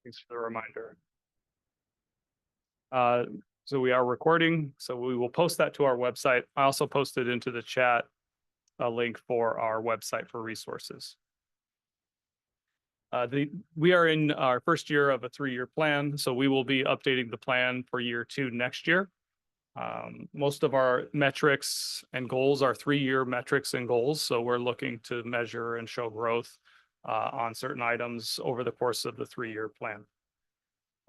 Thanks for the reminder. So we are recording, so we will post that to our website. I also posted into the chat a link for our website for resources. We are in our first year of a 3-year plan, so we will be updating the plan for year 2 next year. Most of our metrics and goals are 3-year metrics and goals, so we're looking to measure and show growth on certain items over the course of the 3-year plan.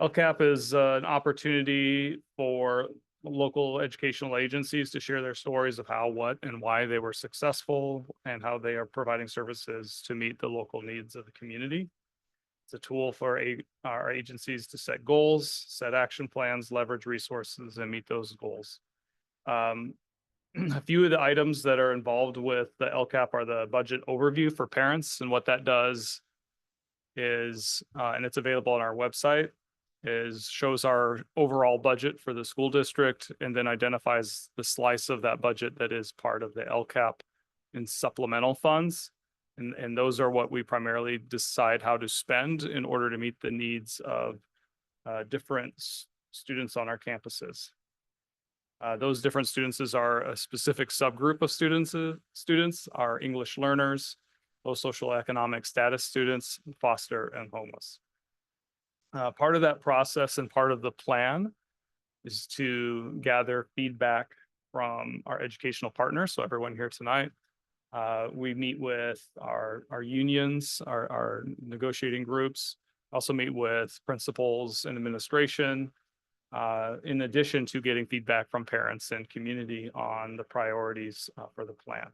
LCAP is an opportunity for local educational agencies to share their stories of how, what, and why they were successful and how they are providing services to meet the local needs of the community. It's a tool for our agencies to set goals, set action plans, leverage resources, and meet those goals. A few of the items that are involved with the LCAP are the budget overview for parents, and what that does is, and it's available on our website, is shows our overall budget for the school district and then identifies the slice of that budget that is part of the LCAP and supplemental funds. And those are what we primarily decide how to spend in order to meet the needs of different students on our campuses. Those different students are a specific subgroup of students are English learners, low social economic status students, foster, and homeless. Part of that process and part of the plan is to gather feedback from our educational partners. So everyone here tonight, we meet with our unions, our negotiating groups, also meet with principals and administration, in addition to getting feedback from parents and community on the priorities for the plan.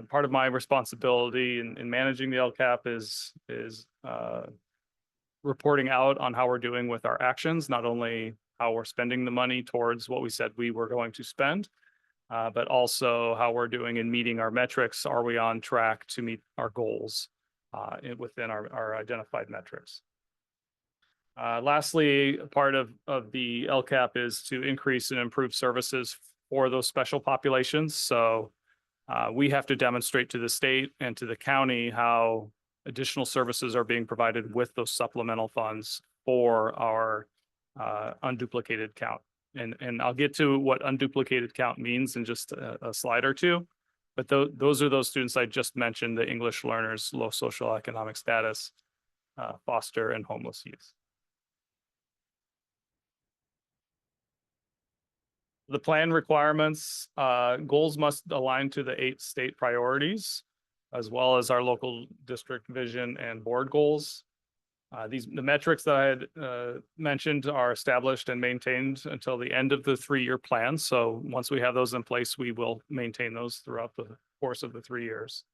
Part of my responsibility in managing the LCAP is reporting out on how we're doing with our actions, not only how we're spending the money towards what we said we were going to spend, but also how we're doing in meeting our metrics. Are we on track to meet our goals within our identified metrics? Lastly, part of the LCAP is to increase and improve services for those special populations. So we have to demonstrate to the state and to the county how additional services are being provided with those supplemental funds for our unduplicated count. And I'll get to what unduplicated count means in just a slide or two. But those are those students I just mentioned, the English learners, low social economic status, foster, and homeless youth. The plan requirements, goals must align to the 8 state priorities, as well as our local district vision and board goals. The metrics that I had mentioned are established and maintained until the end of the 3-year plan. So once we have those in place, we will maintain those throughout the course of the 3 years.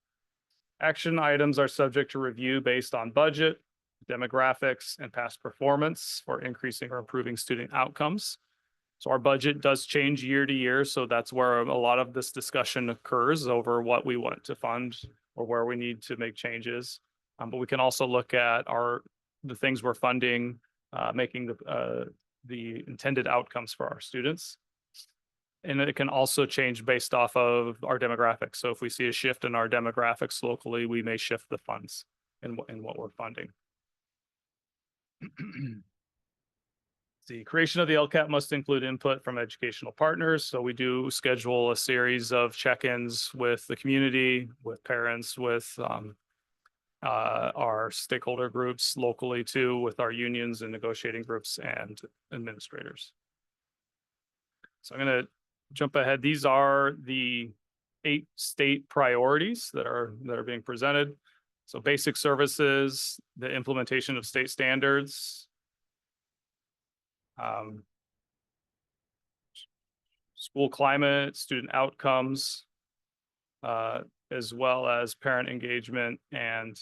Action items are subject to review based on budget, demographics, and past performance for increasing or improving student outcomes. So our budget does change year to year. So that's where a lot of this discussion occurs over what we want to fund or where we need to make changes. But we can also look at the things we're funding, making the intended outcomes for our students. And it can also change based off of our demographics. So if we see a shift in our demographics locally, we may shift the funds in what we're funding. The creation of the LCAP must include input from educational partners. So we do schedule a series of check-ins with the community, with parents, with our stakeholder groups locally too, with our unions and negotiating groups and administrators. So I'm going to jump ahead. These are the 8 state priorities that are being presented. So basic services, the implementation of state standards, school climate, student outcomes, as well as parent engagement and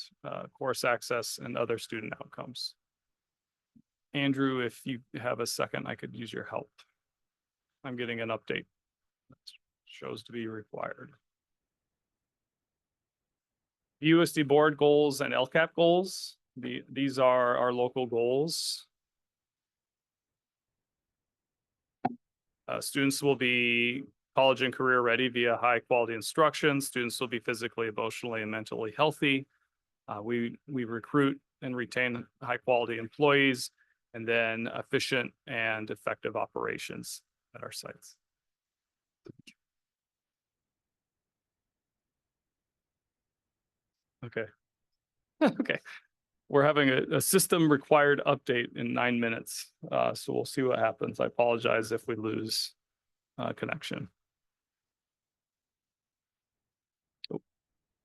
course access and other student outcomes. Andrew, if you have a second, I could use your help. I'm getting an update that shows to be required. BUSD board goals and LCAP goals. These are our local goals. Students will be college and career ready via high quality instruction. Students will be physically, emotionally, and mentally healthy. We recruit and retain high quality employees, and then efficient and effective operations at our sites. Okay. Okay. We're having a system required update in 9 minutes. So we'll see what happens. I apologize if we lose connection.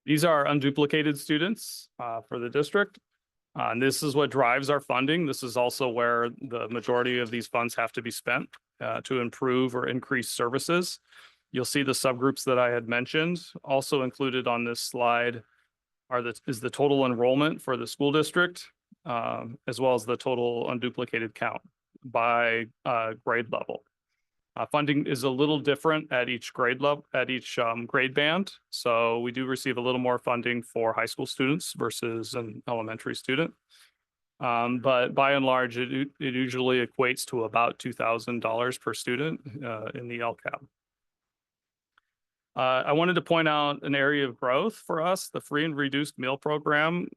These are unduplicated students for the district. And this is what drives our funding. This is also where the majority of these funds have to be spent to improve or increase services. You'll see the subgroups that I had mentioned. Also included on this slide is the total enrollment for the school district, as well as the total unduplicated count by grade level. Funding is a little different at each grade level, at each grade band. So we do receive a little more funding for high school students versus an elementary student. But by and large, it usually equates to about $2,000 per student in the LCAP. I wanted to point out an area of growth for us. The free and reduced meal program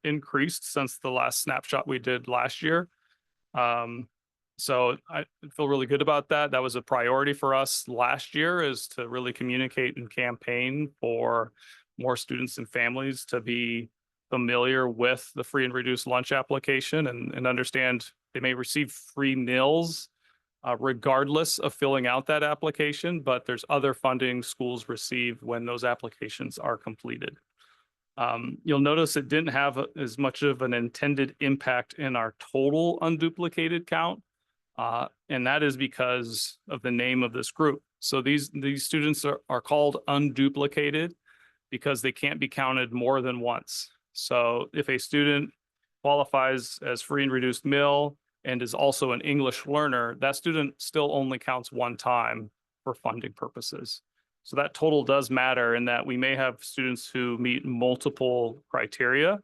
increased since the last snapshot we did last year. So I feel really good about that. That was a priority for us last year, is to really communicate and campaign for more students and families to be familiar with the free and reduced lunch application and understand they may receive free meals regardless of filling out that application, but there's other funding schools receive when those applications are completed. You'll notice it didn't have as much of an intended impact in our total unduplicated count. And that is because of the name of this group. So these students are called unduplicated because they can't be counted more than once. So if a student qualifies as free and reduced meal and is also an English learner, that student still only counts one time for funding purposes. So that total does matter in that we may have students who meet multiple criteria,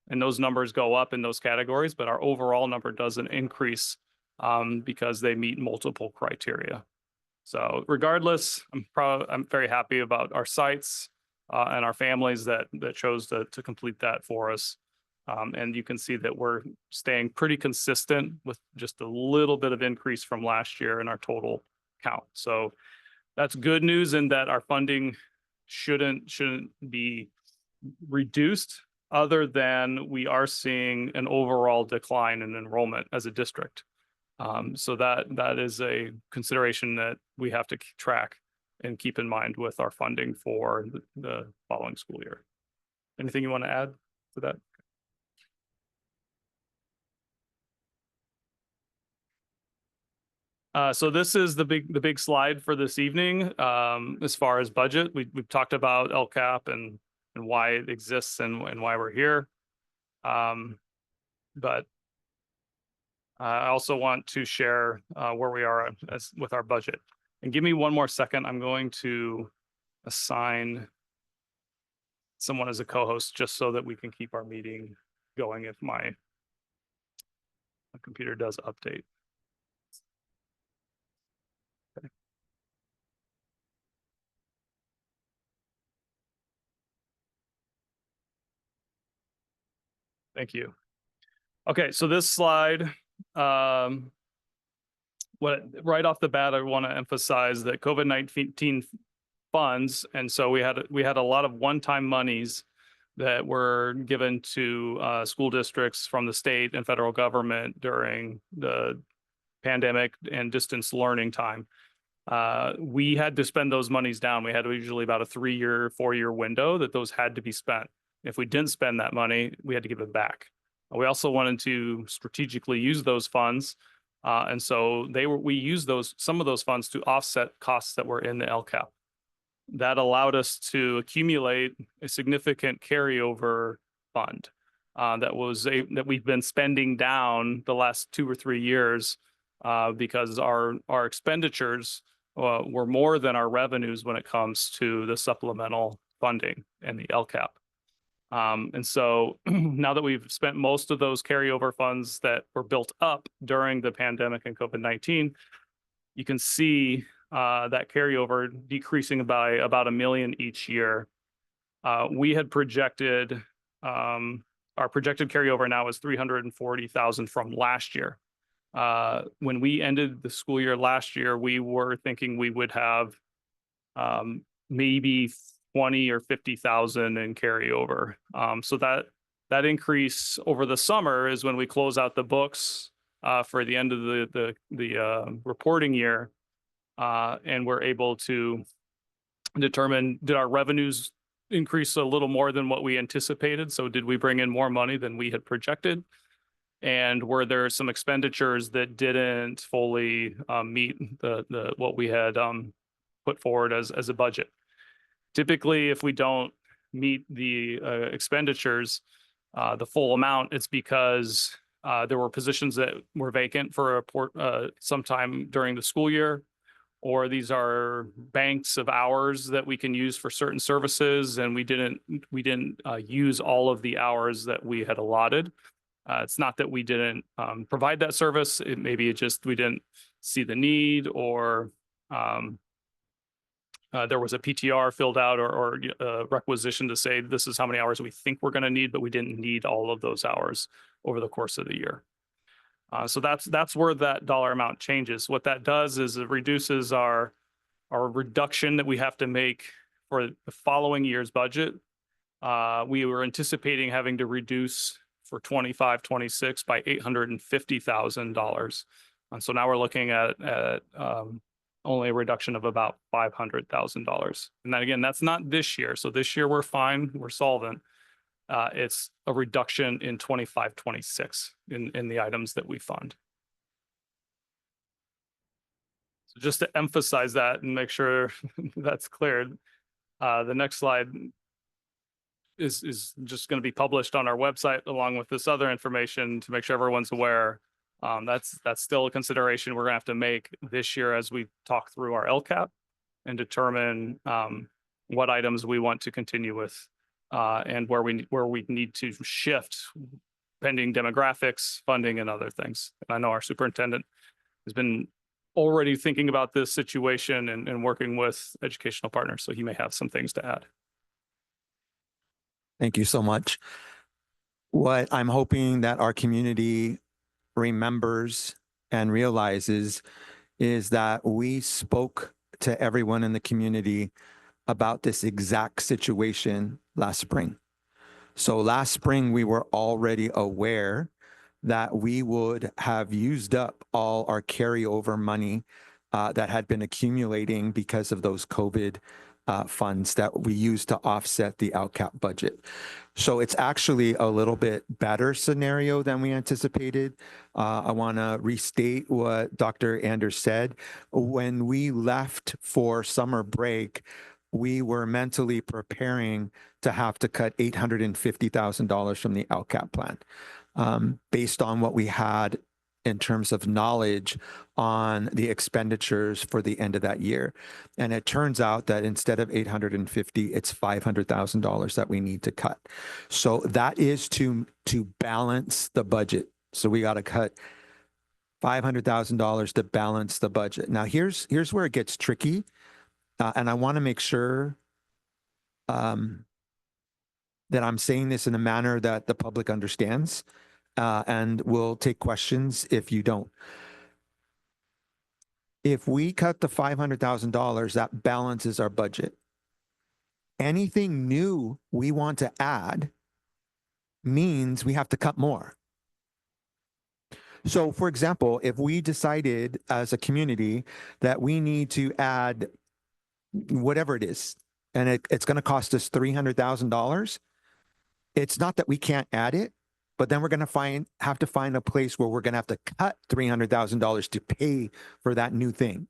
and those numbers go up in those categories, but our overall number doesn't increase because they meet multiple criteria. So regardless, I'm very happy about our sites and our families that chose to complete that for us. And you can see that we're staying pretty consistent with just a little bit of increase from last year in our total count. So that's good news in that our funding shouldn't be reduced, other than we are seeing an overall decline in enrollment as a district. So that is a consideration that we have to track and keep in mind with our funding for the following school year. Anything you want to add to that? So this is the big slide for this evening. As far as budget, we've talked about LCAP and why it exists and why we're here. But I also want to share where we are with our budget. And give me one more second. I'm going to assign someone as a co-host just so that we can keep our meeting going if my computer does update. Okay. Thank you. Okay, so this slide, right off the bat, I want to emphasize that COVID-19 funds, and so we had a lot of one-time monies that were given to school districts from the state and federal government during the pandemic and distance learning time. We had to spend those monies down. We had usually about a 3-year, 4-year window that those had to be spent. If we didn't spend that money, we had to give it back. We also wanted to strategically use those funds. And so we used some of those funds to offset costs that were in the LCAP. That allowed us to accumulate a significant carryover fund that we've been spending down the last 2 or 3 years because our expenditures were more than our revenues when it comes to the supplemental funding and the LCAP. And so now that we've spent most of those carryover funds that were built up during the pandemic and COVID-19, you can see that carryover decreasing by about $1 million each year. We had projected our projected carryover now is 340,000 from last year. When we ended the school year last year, we were thinking we would have maybe 20 or 50,000 in carryover. So that increase over the summer is when we close out the books for the end of the reporting year, and we're able to determine, did our revenues increase a little more than what we anticipated? So did we bring in more money than we had projected? And were there some expenditures that didn't fully meet the what we had put forward as a budget? Typically, if we don't meet the expenditures, the full amount, it's because there were positions that were vacant for some time during the school year, or these are banks of hours that we can use for certain services, and we didn't use all of the hours that we had allotted. It's not that we didn't provide that service. Maybe it just we didn't see the need, or there was a PTR filled out or a requisition to say this is how many hours we think we're going to need, but we didn't need all of those hours over the course of the year. So that's where that dollar amount changes. What that does is it reduces our reduction that we have to make for the following year's budget. We were anticipating having to reduce for 25-26 by $850,000. And so now we're looking at only a reduction of about $500,000. And then again, that's not this year. So this year we're fine, we're solvent. It's a reduction in 25-26 in the items that we fund. So just to emphasize that and make sure that's cleared, the next slide is just going to be published on our website along with this other information to make sure everyone's aware. That's still a consideration we're going to have to make this year as we talk through our LCAP and determine what items we want to continue with and where we need to shift pending demographics, funding, and other things. And I know our superintendent has been already thinking about this situation and working with educational partners, so he may have some things to add. Thank you so much. What I'm hoping that our community remembers and realizes is that we spoke to everyone in the community about this exact situation last spring. So last spring, we were already aware that we would have used up all our carryover money that had been accumulating because of those COVID funds that we used to offset the LCAP budget. So it's actually a little bit better scenario than we anticipated. I want to restate what Dr. Anders said. When we left for summer break, we were mentally preparing to have to cut $850,000 from the LCAP plan based on what we had in terms of knowledge on the expenditures for the end of that year. And it turns out that instead of 850, it's $500,000 that we need to cut. So that is to balance the budget. So we got to cut $500,000 to balance the budget. Now here's where it gets tricky. And I want to make sure that I'm saying this in a manner that the public understands. And we'll take questions if you don't. If we cut the $500,000, that balances our budget. Anything new we want to add means we have to cut more. So, for example, if we decided as a community that we need to add whatever it is, and it's going to cost us $300,000, it's not that we can't add it. But then we're going to have to find a place where we're going to have to cut $300,000 to pay for that new thing.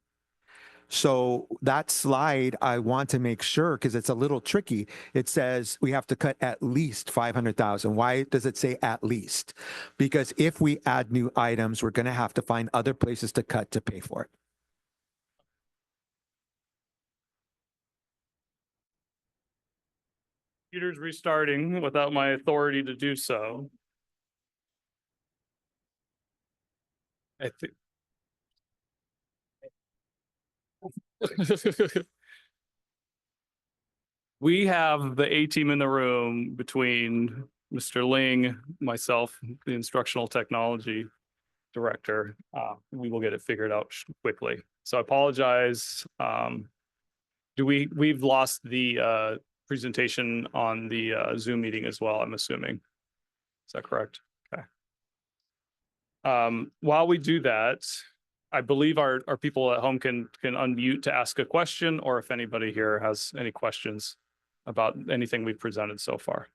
So that slide, I want to make sure, because it's a little tricky. It says we have to cut at least $500,000. Why does it say at least? Because if we add new items, we're going to have to find other places to cut to pay for it. Computer's restarting without my authority to do so. I think we have the A team in the room between Mr. Ling, myself, the instructional technology director, we will get it figured out quickly. So I apologize. We've lost the presentation on the Zoom meeting as well, I'm assuming. Is that correct? Okay. While we do that, I believe our people at home can unmute to ask a question, or if anybody here has any questions about anything we've presented so far.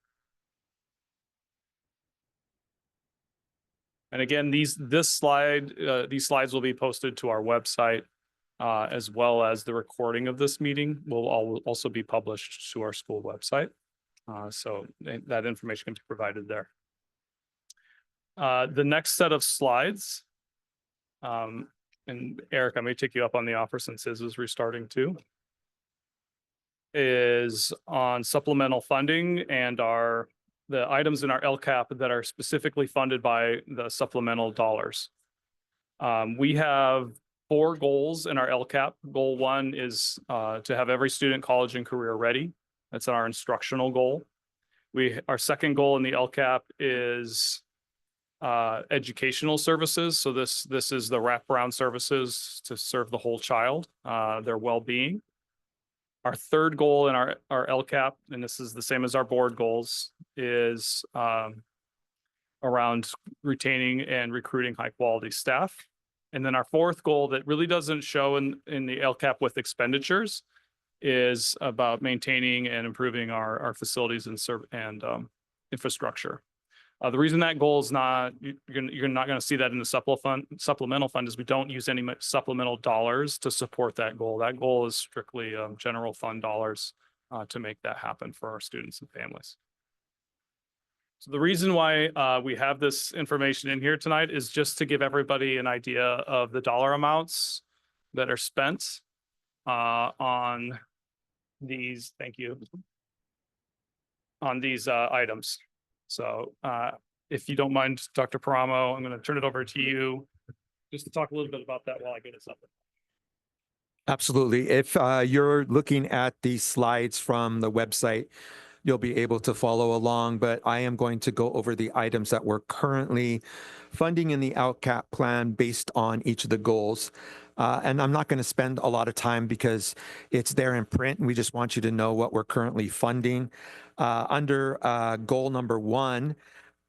And again, these slides will be posted to our website, as well as the recording of this meeting will also be published to our school website. So that information can be provided there. The next set of slides, and Eric, I may take you up on the offer since his is restarting too, is on supplemental funding and the items in our LCAP that are specifically funded by the supplemental dollars. We have 4 goals in our LCAP. Goal 1 is to have every student college and career ready. That's our instructional goal. Our second goal in the LCAP is educational services. So this is the wraparound services to serve the whole child, their well-being. Our third goal in our LCAP, and this is the same as our board goals, is around retaining and recruiting high quality staff. And then our fourth goal that really doesn't show in the LCAP with expenditures is about maintaining and improving our facilities and infrastructure. The reason that goal is not, you're not going to see that in the supplemental fund is we don't use any supplemental dollars to support that goal. That goal is strictly general fund dollars to make that happen for our students and families. So the reason why we have this information in here tonight is just to give everybody an idea of the dollar amounts that are spent on these, thank you, on these items. So if you don't mind, Dr. Paramo, I'm going to turn it over to you just to talk a little bit about that while I get us up. Absolutely. If you're looking at these slides from the website, you'll be able to follow along, but I am going to go over the items that we're currently funding in the LCAP plan based on each of the goals. And I'm not going to spend a lot of time because it's there in print, and we just want you to know what we're currently funding. Under goal number 1,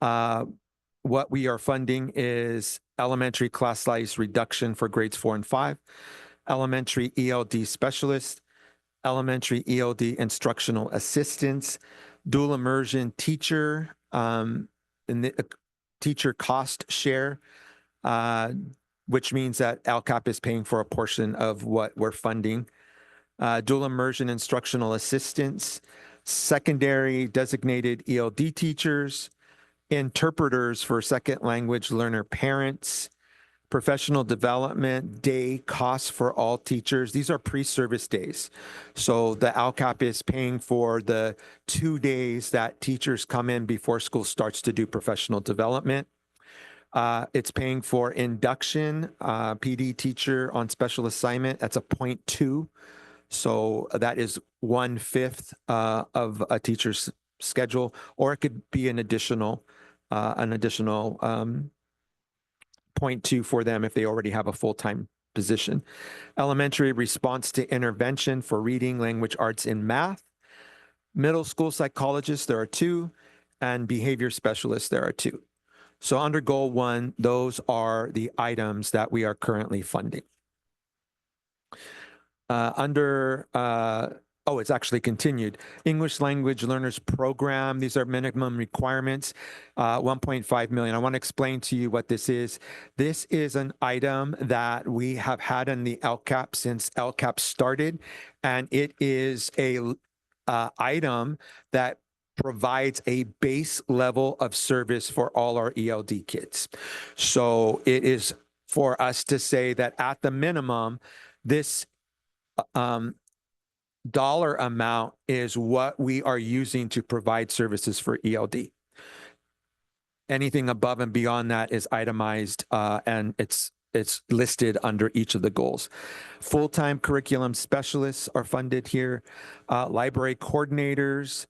what we are funding is elementary class size reduction for grades 4 and 5, elementary ELD specialists, elementary ELD instructional assistants, dual immersion teacher, and the teacher cost share, which means that LCAP is paying for a portion of what we're funding. Dual immersion instructional assistants, secondary designated ELD teachers, interpreters for second language learner parents, professional development day costs for all teachers. These are pre-service days. So the LCAP is paying for the 2 days that teachers come in before school starts to do professional development. It's paying for induction, PD teacher on special assignment. That's a 0.2. So that is 1/5 of a teacher's schedule, or it could be an additional 0.2 for them if they already have a full-time position. Elementary response to intervention for reading, language arts, and math. Middle school psychologists, there are 2, and behavior specialists, there are 2. So under goal 1, those are the items that we are currently funding. It's actually continued. English language learners program. These are minimum requirements, 1.5 million. I want to explain to you what this is. This is an item that we have had in the LCAP since LCAP started, and it is a item that provides a base level of service for all our ELD kids. So it is for us to say that at the minimum, this dollar amount is what we are using to provide services for ELD. Anything above and beyond that is itemized, and it's listed under each of the goals. Full-time curriculum specialists are funded here, library coordinators,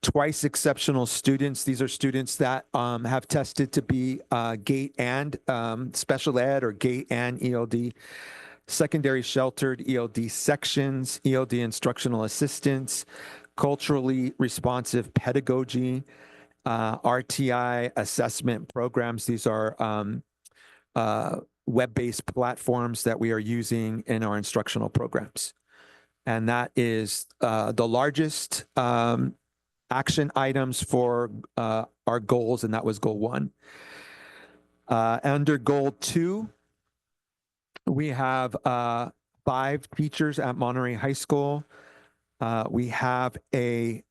twice exceptional students. These are students that have tested to be GATE and special ed or GATE and ELD. Secondary sheltered ELD sections, ELD instructional assistants, culturally responsive pedagogy, RTI assessment programs. These are web-based platforms that we are using in our instructional programs. And that is the largest action items for our goals, and that was goal 1. Under goal 2, we have 5 teachers at Monterey High School. We have a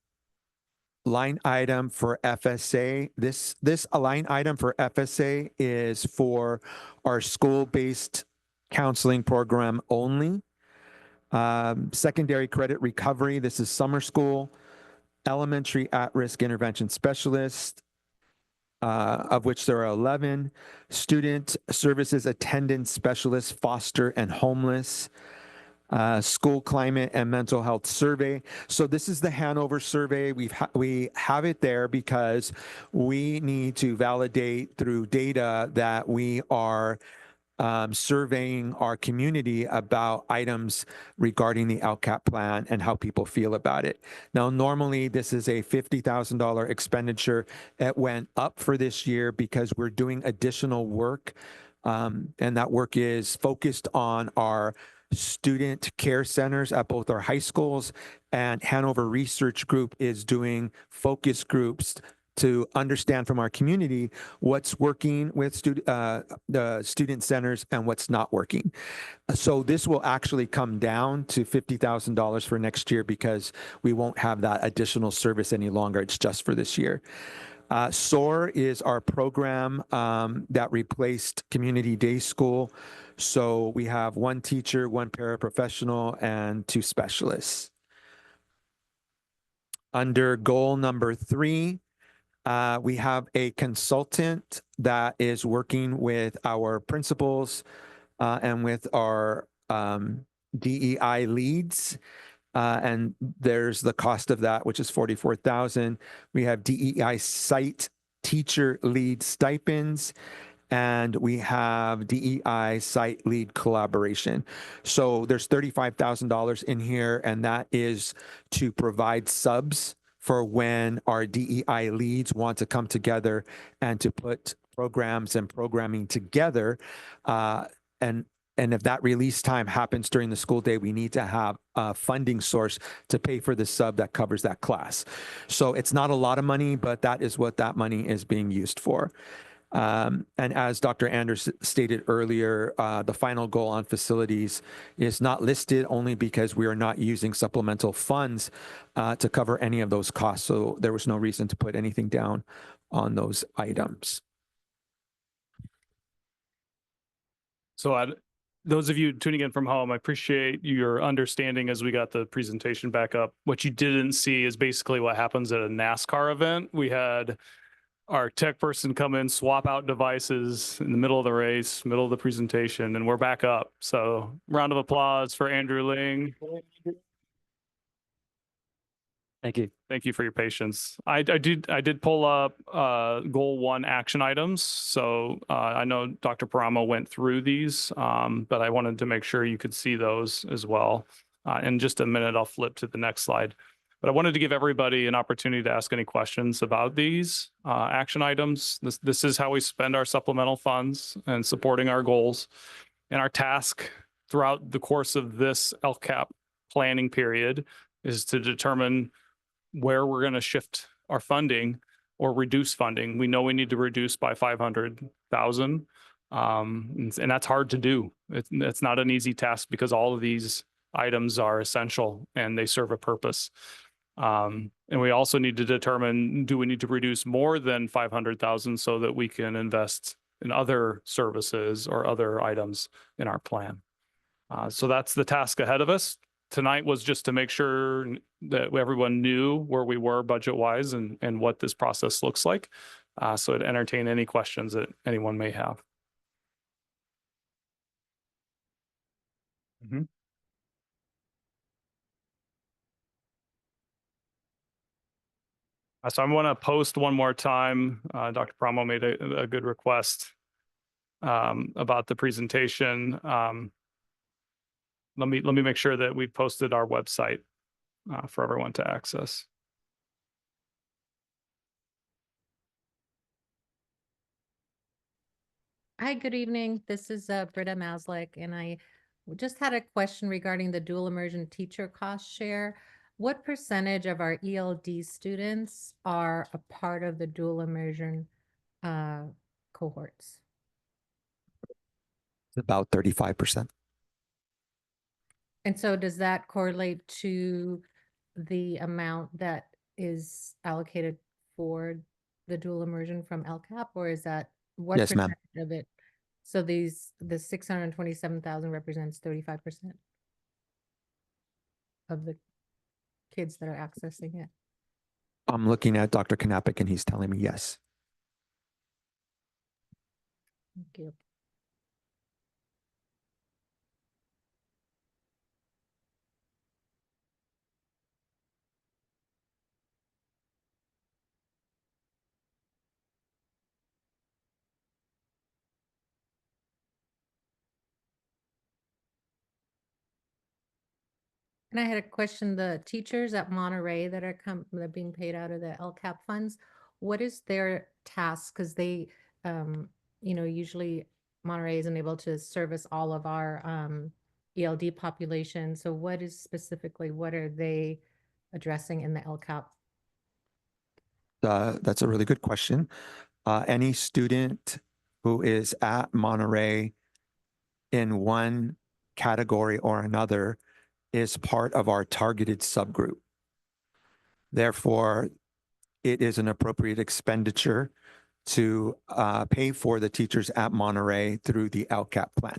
line item for FSA. This line item for FSA is for our school-based counseling program only. Secondary credit recovery, this is summer school. Elementary at-risk intervention specialist, of which there are 11. Student services attendance specialist, foster and homeless. School climate and mental health survey. So this is the Hanover survey. We have it there because we need to validate through data that we are surveying our community about items regarding the LCAP plan and how people feel about it. Now, normally this is a $50,000 expenditure. It went up for this year because we're doing additional work, and that work is focused on our student care centers at both our high schools, and Hanover Research Group is doing focus groups to understand from our community what's working with the student centers and what's not working. So this will actually come down to $50,000 for next year because we won't have that additional service any longer. It's just for this year. SOAR is our program that replaced Community Day School. So we have 1 teacher, 1 paraprofessional, and 2 specialists. Under goal number 3, we have a consultant that is working with our principals and with our DEI leads. And there's the cost of that, which is $44,000. We have DEI site teacher lead stipends, and we have DEI site lead collaboration. So there's $35,000 in here, and that is to provide subs for when our DEI leads want to come together and to put programs and programming together. And if that release time happens during the school day, we need to have a funding source to pay for the sub that covers that class. So it's not a lot of money, but that is what that money is being used for. And as Dr. Anders stated earlier, the final goal on facilities is not listed only because we are not using supplemental funds to cover any of those costs. So there was no reason to put anything down on those items. So those of you tuning in from home, I appreciate your understanding as we got the presentation back up. What you didn't see is basically what happens at a NASCAR event. We had our tech person come in, swap out devices in the middle of the race, middle of the presentation, and we're back up. So round of applause for Andrew Ling. Thank you. Thank you for your patience. I did pull up goal 1 action items. So I know Dr. Paramo went through these, but I wanted to make sure you could see those as well. In just a minute, I'll flip to the next slide. But I wanted to give everybody an opportunity to ask any questions about these action items. This is how we spend our supplemental funds and supporting our goals. And our task throughout the course of this LCAP planning period is to determine where we're going to shift our funding or reduce funding. We know we need to reduce by 500,000. And that's hard to do. It's not an easy task because all of these items are essential and they serve a purpose. And we also need to determine, do we need to reduce more than 500,000 so that we can invest in other services or other items in our plan? So that's the task ahead of us. Tonight was just to make sure that everyone knew where we were budget-wise and what this process looks like. So to entertain any questions that anyone may have. Mm-hmm. So I'm going to post one more time. Dr. Promo made a good request about the presentation. Let me make sure that we posted our website for everyone to access. Hi, good evening. This is Britta Maslick, and I just had a question regarding the dual immersion teacher cost share. What percentage of our ELD students are a part of the dual immersion cohorts? About 35%. And so does that correlate to the amount that is allocated for the dual immersion from LCAP, or is that what Yes, ma'am. percentage of it? So the 627,000 represents 35% of the kids that are accessing it. I'm looking at Dr. Knappich and he's telling me yes. Thank you. And I had a question, the teachers at Monterey that are being paid out of the LCAP funds, what is their task? Because they, usually Monterey isn't able to service all of our ELD population. So what are they addressing in the LCAP? That's a really good question. Any student who is at Monterey in one category or another is part of our targeted subgroup. Therefore, it is an appropriate expenditure to pay for the teachers at Monterey through the LCAP plan.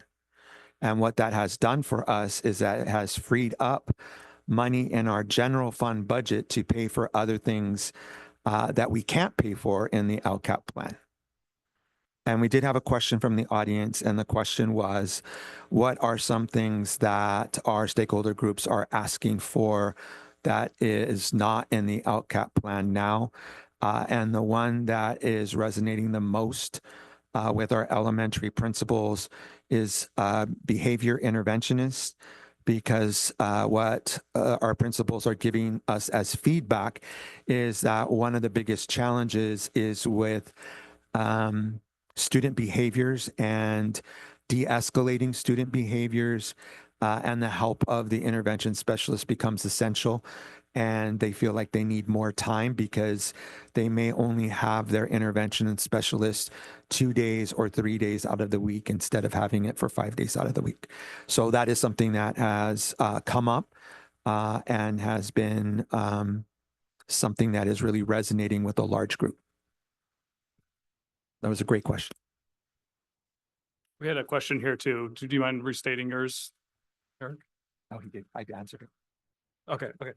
And what that has done for us is that it has freed up money in our general fund budget to pay for other things that we can't pay for in the LCAP plan. And we did have a question from the audience, and the question was, what are some things that our stakeholder groups are asking for that is not in the LCAP plan now? And the one that is resonating the most with our elementary principals is behavior interventionists, because what our principals are giving us as feedback is that one of the biggest challenges is with student behaviors and de-escalating student behaviors, and the help of the intervention specialist becomes essential. And they feel like they need more time because they may only have their intervention specialist 2 days or 3 days out of the week instead of having it for 5 days out of the week. So that is something that has come up and has been something that is really resonating with a large group. That was a great question. We had a question here too. Do you mind restating yours, Eric? Oh, he did. I answered it. Okay. Okay.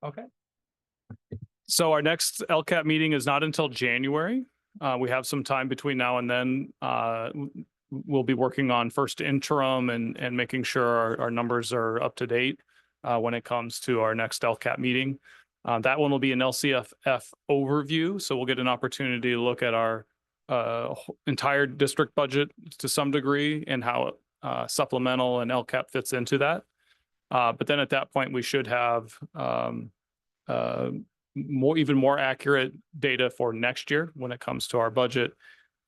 Okay. So our next LCAP meeting is not until January. We have some time between now and then. We'll be working on first interim and making sure our numbers are up to date when it comes to our next LCAP meeting. That one will be an LCFF overview. So we'll get an opportunity to look at our entire district budget to some degree and how supplemental and LCAP fits into that. But then at that point, we should have even more accurate data for next year when it comes to our budget.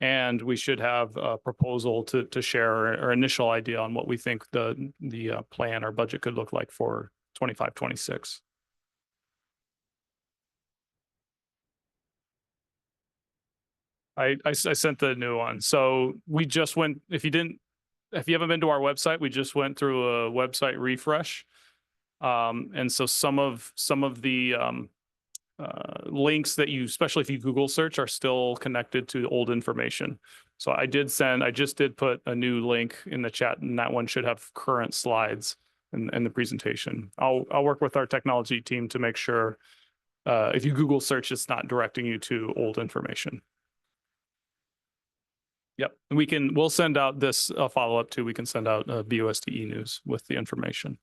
And we should have a proposal to share our initial idea on what we think the plan or budget could look like for 25-26. I sent the new one. So we just went, if you haven't been to our website, we just went through a website refresh. And so some of the links that especially if you Google search, are still connected to old information. So I just did put a new link in the chat, and that one should have current slides in the presentation. I'll work with our technology team to make sure if you Google search, it's not directing you to old information. Yep, and we'll send out this follow-up too. We can send out BUSD news with the information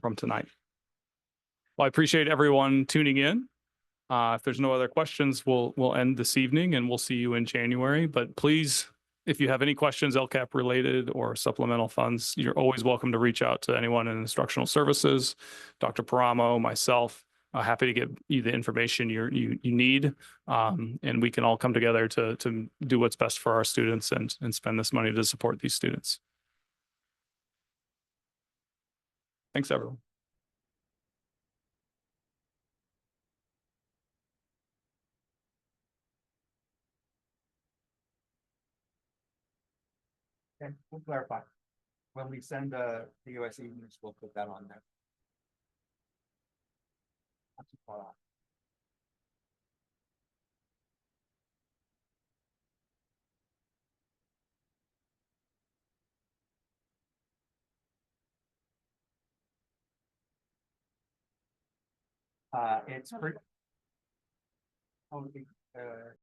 from tonight. Well, I appreciate everyone tuning in. If there's no other questions, we'll end this evening and we'll see you in January. But please, if you have any questions LCAP related or supplemental funds, you're always welcome to reach out to anyone in instructional services, Dr. Paramo, myself. Happy to get you the information you need, and we can all come together to do what's best for our students and spend this money to support these students. Thanks, everyone. And we'll clarify. When we send the USE news, we'll put that on there. Not too far off. It's pretty.